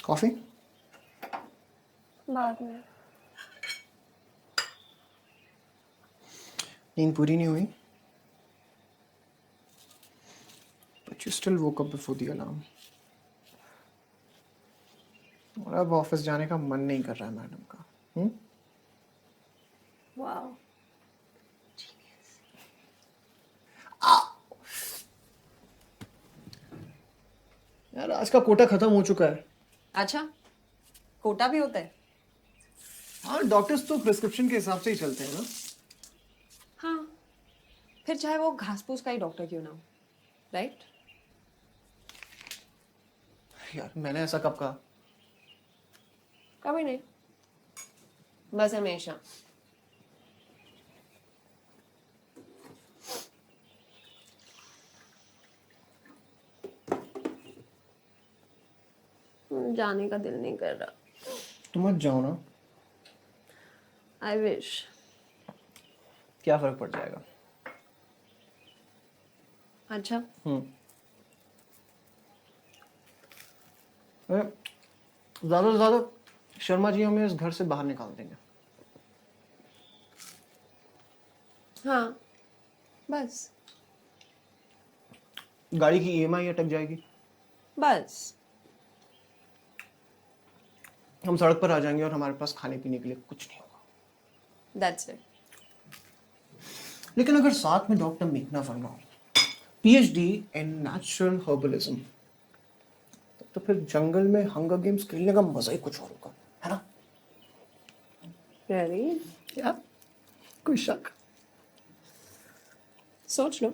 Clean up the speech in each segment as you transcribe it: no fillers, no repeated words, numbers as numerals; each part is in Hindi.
कॉफी? बाद में। नींद पूरी नहीं हुई? But you still woke up before the alarm. और अब ऑफिस जाने का मन नहीं कर रहा है मैडम का। वाओ। यार आज का कोटा खत्म हो चुका है। अच्छा, कोटा भी होता है? हाँ, डॉक्टर्स तो प्रिस्क्रिप्शन के हिसाब से ही चलते हैं ना। हाँ, फिर चाहे वो घास फूस का ही डॉक्टर क्यों ना हो, राइट? यार मैंने ऐसा कब कहा? कभी नहीं, बस हमेशा। जाने का दिल नहीं कर रहा। तुम मत जाओ ना। I wish. क्या फर्क पड़ जाएगा? अच्छा। ज्यादा से ज्यादा शर्मा जी हमें इस घर से बाहर निकाल देंगे। हाँ, बस। गाड़ी की ईएमआई अटक जाएगी। बस। हम सड़क पर आ जाएंगे और हमारे पास खाने पीने के लिए कुछ नहीं होगा। That's it. लेकिन अगर साथ में डॉक्टर मेघना वर्मा हो, पीएचडी इन नेचुरल हर्बलिज्म, तो फिर जंगल में हंगर गेम्स खेलने का मजा ही कुछ और होगा, है ना? रियली? क्या? कोई शक? सोच लो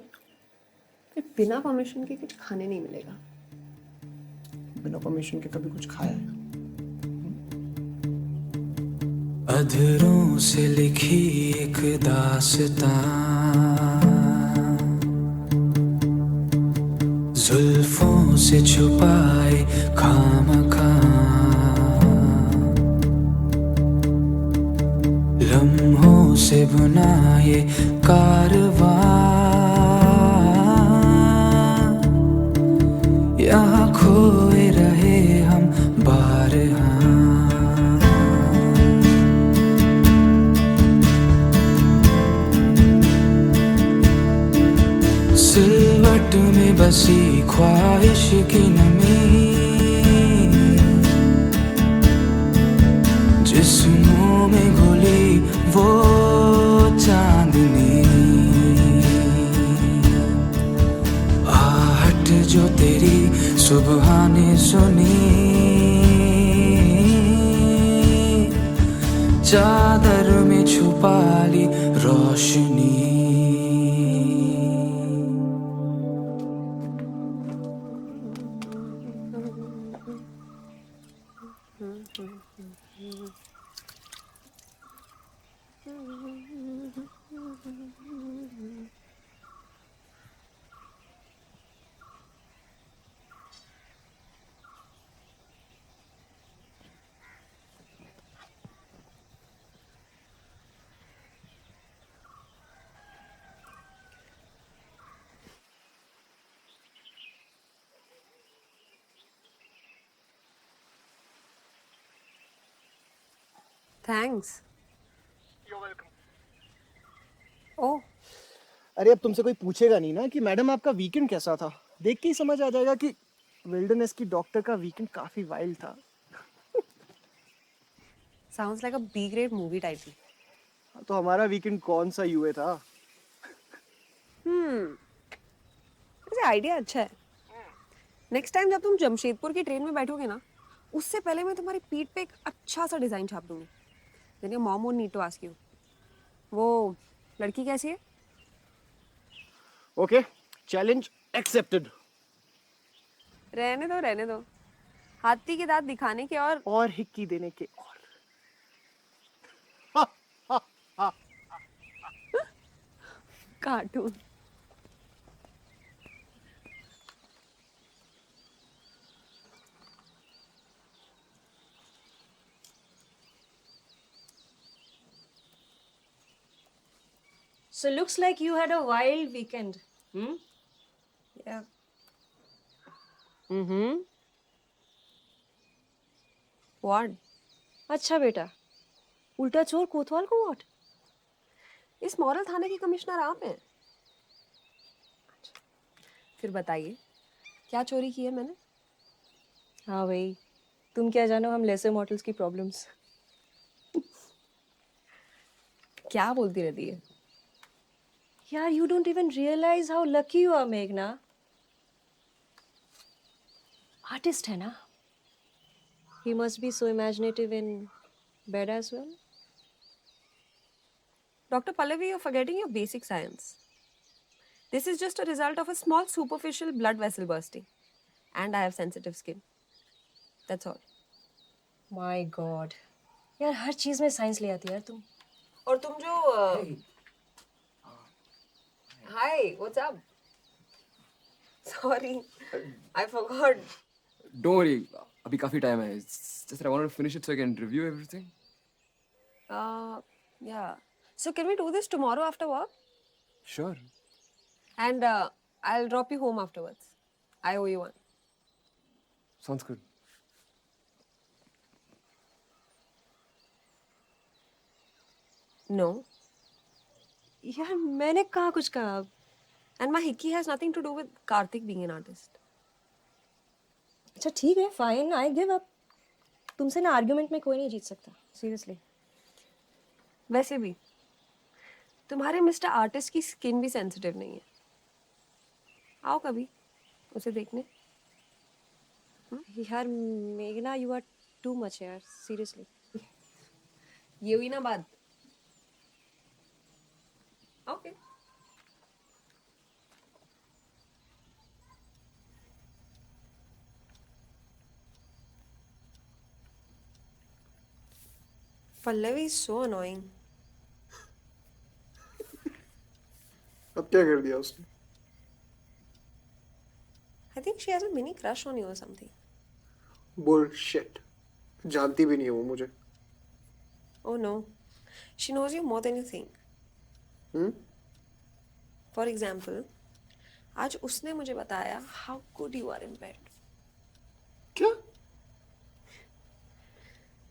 कि बिना परमिशन के कुछ खाने नहीं मिलेगा। बिना परमिशन के कभी कुछ खाया है? अधरों से लिखी एक दास्तां, जुल्फों से छुपाए खामखा, लम्हों से बुनाए कारवां, यहाँ खोए रहे हम बारहा। सिलवट में बसी ख्वाहिश की नमी, जिस्मों में घुली वो चांदनी, आहट जो तेरी सुबह ने सुनी, चादर में छुपा ली रोशनी। थैंक्स। ओह, अरे अब तुमसे कोई पूछेगा नहीं ना कि मैडम आपका वीकेंड कैसा था। देख के ही समझ आ जाएगा कि विल्डरनेस की डॉक्टर का वीकेंड काफी वाइल्ड था। Sounds like a B grade movie title. तो हमारा वीकेंड कौन सा यूए था? वैसे आइडिया अच्छा है। नेक्स्ट टाइम जब तुम जमशेदपुर की ट्रेन में बैठोगे ना, उससे पहले मैं तुम्हारी पीठ पे एक अच्छा सा डिजाइन छाप दूंगी। Then your mom won't need to ask you, वो लड़की कैसी है? Okay, challenge accepted. रहने दो। हाथी के दांत दिखाने के और हिक्की देने के और। Cartoon. So looks like you had a wild weekend. Hmm? Yeah. Mm-hmm. What? अच्छा बेटा, उल्टा चोर कोतवाल को व्हाट? इस मॉरल थाने की कमिश्नर आप हैं? फिर बताइए, क्या चोरी की है मैंने? हाँ भाई, तुम क्या जानो हम लेसर मॉडल्स की प्रॉब्लम्स। क्या बोलती रहती है? यार, you don't even realize how lucky you are, मेघना। आर्टिस्ट है ना? He must be so imaginative in bed as well. Dr. Pallavi, you're forgetting your basic science. This is just a result of a small superficial blood vessel bursting. And I have sensitive skin. That's all. My God. यार हर चीज में साइंस ले आती है यार तुम। और तुम जो Hi, what's up? Sorry, I forgot. Don't worry, अभी काफी टाइम है. It's just that I wanted to finish it so I can review everything. Yeah. So can we do this tomorrow after work? Sure. And I'll drop you home afterwards. I owe you one. Sounds good. No. यार मैंने कहा कुछ कहा। And my hickey has nothing to do with Karthik being an artist. अच्छा ठीक है, फाइन, आई गिव अप। तुमसे ना आर्गुमेंट में कोई नहीं जीत सकता, सीरियसली। वैसे भी तुम्हारे मिस्टर आर्टिस्ट की स्किन भी सेंसिटिव नहीं है। आओ कभी उसे देखने। यार मेघना, यू आर टू मच यार, सीरियसली। ये हुई ना बात। Okay. Pallavi is so annoying. अब क्या कर दिया उसने? I think she has a mini crush on you or something. Bullshit. जानती भी नहीं है वो मुझे. Oh no. She knows you more than you think. For example, आज उसने मुझे बताया how good you are in bed. क्या?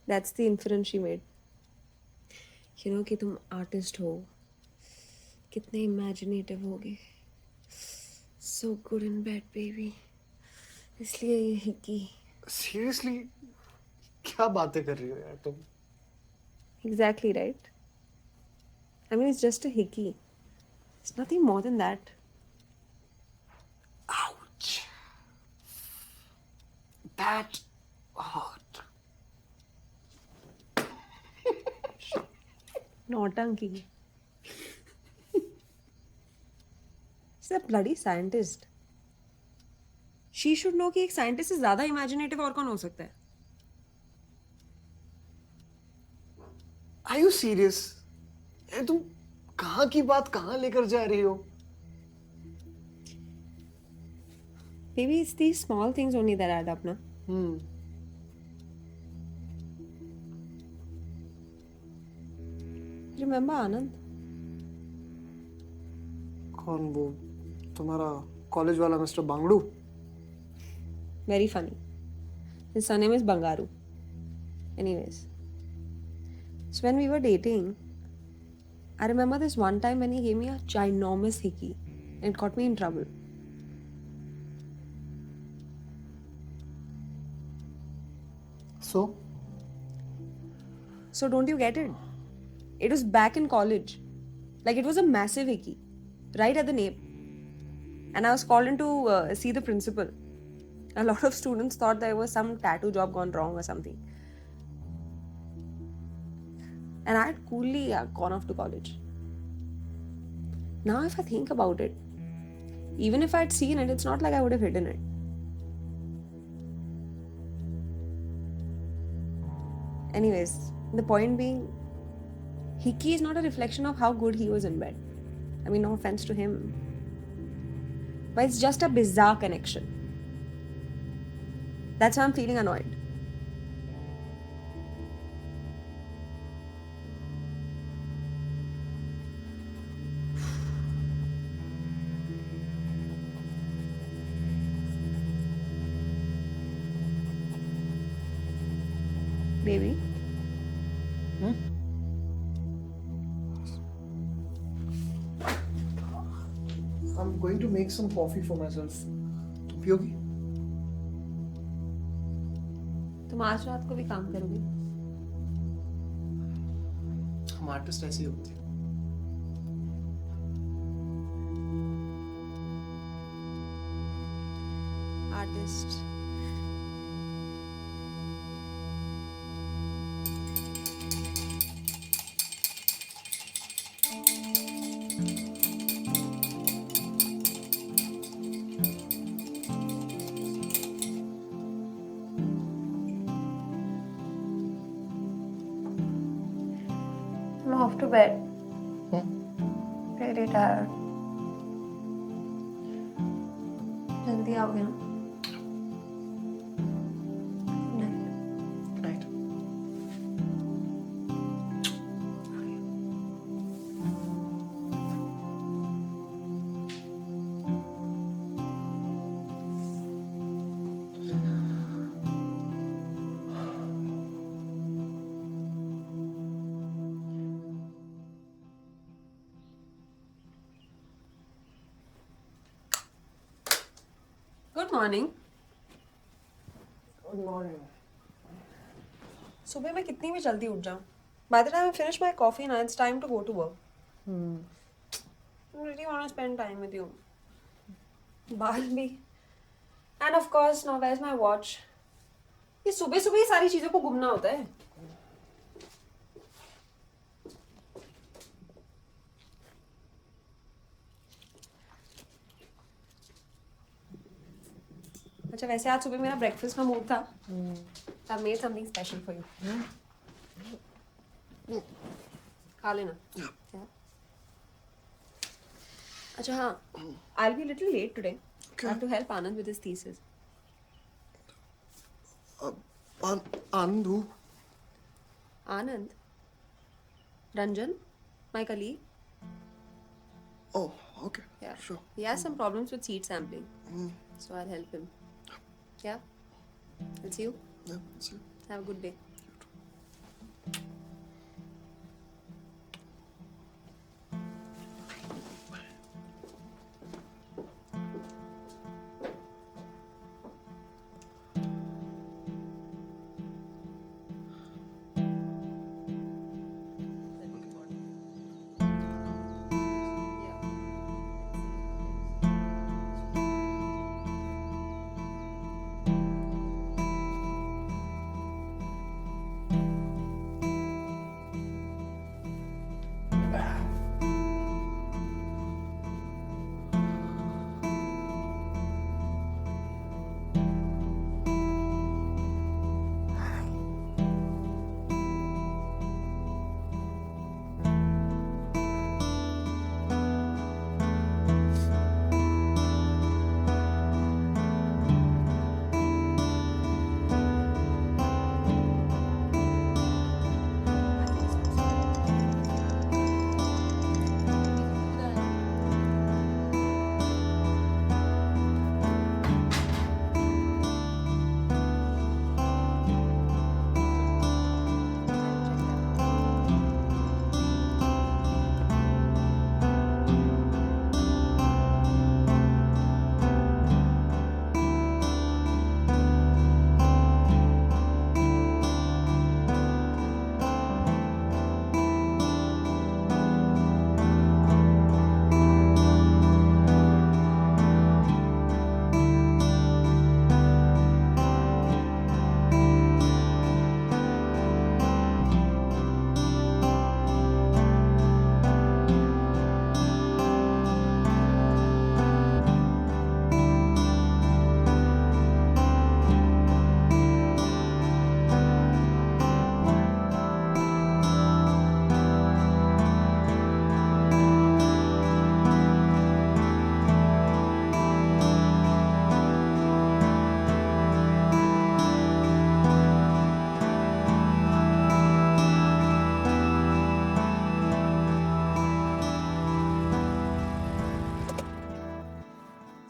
That's the inference she made. You know कि तुम आर्टिस्ट हो, कितने इमेजिनेटिव होगे, so good in bed baby. इसलिए ये हिक्की. Seriously? क्या बातें कर रही हो यार तुम? Exactly right. I mean, it's just a hickey. It's nothing more than that. Ouch. That hurt. Nautanki. She's a bloody scientist. She should know कि एक साइंटिस्ट से ज्यादा इमेजिनेटिव और कौन हो सकता है. Are you serious? यार तुम कहाँ की बात कहाँ लेकर जा रही हो? Maybe it's these small things only that add up, na? Remember Anand? कौन वो? तुम्हारा कॉलेज वाला mister बांगड़ू? Very funny. His surname is Bangaru. Anyways. So when we were dating, I remember this one time when he gave me a ginormous hickey and it got me in trouble. So? So don't you get it? It was back in college. Like it was a massive hickey. Right at the nape. And I was called in to see the principal. A lot of students thought there was some tattoo job gone wrong or something. And I had coolly gone off to college. Now if I think about it, even if I'd seen it, it's not like I would have hidden it. Anyways, the point being, hickey is not a reflection of how good he was in bed. I mean, no offense to him. But it's just a bizarre connection. That's why I'm feeling annoyed. Baby. I'm going to make some coffee for myself. तुम पियोगी? तुम आज रात को भी काम करोगे? हम आर्टिस्ट ऐसे ही होते हैं. Artist. I'm off to bed. Very tired. जल्दी आओगे ना? Night. Right. Good morning. Good morning. सुबह मैं कितनी भी जल्दी उठ जाऊं. By the time I finish my coffee now, it's time to go to work. I really want to spend time with you. बाल भी. And of course, now where's my watch? ये सुबह सुबह ही सारी चीजों को घूमना होता है. अच्छा वैसे आज सुबह मेरा ब्रेकफास्ट का मूड था. I've made something special for you. खा लेना. Yeah. अच्छा हाँ. I'll be a little late today. I have to help Anand with his thesis. Anand who? Anand. Ranjan, my colleague. Oh, okay. Yeah. Sure. He has some problems with seed sampling. So I'll help him. Yeah. I'll see you. Yeah, see you. Have a good day.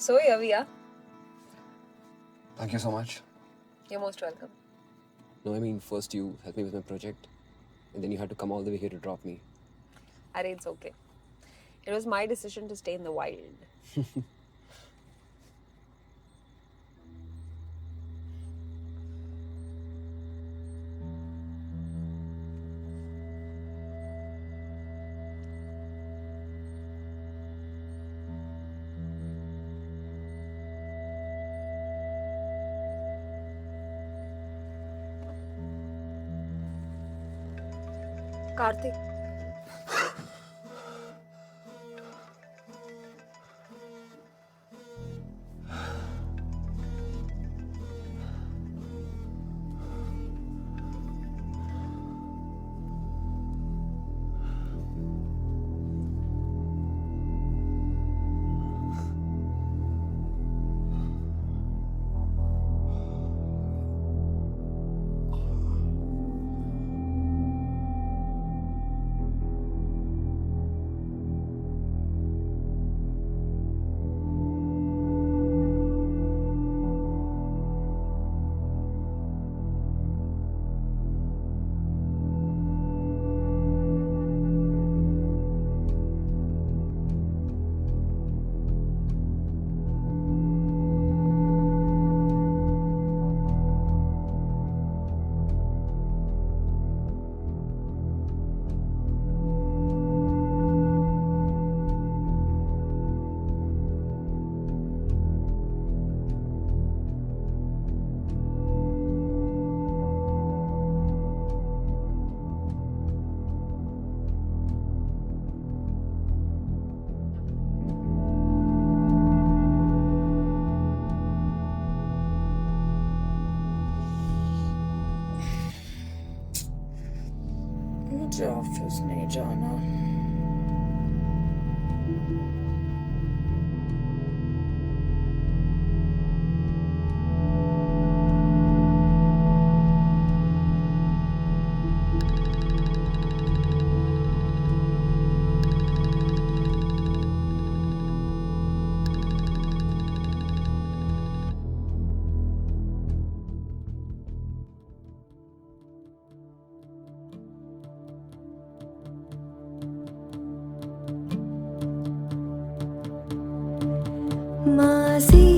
So here we are. Thank you so much. You're most welcome. No, I mean, first you helped me with my project, and then you had to come all the way here to drop me. Arey, it's okay. It was my decision to stay in the wild. Karthik. मुझे ऑफिस नहीं जाना। मासी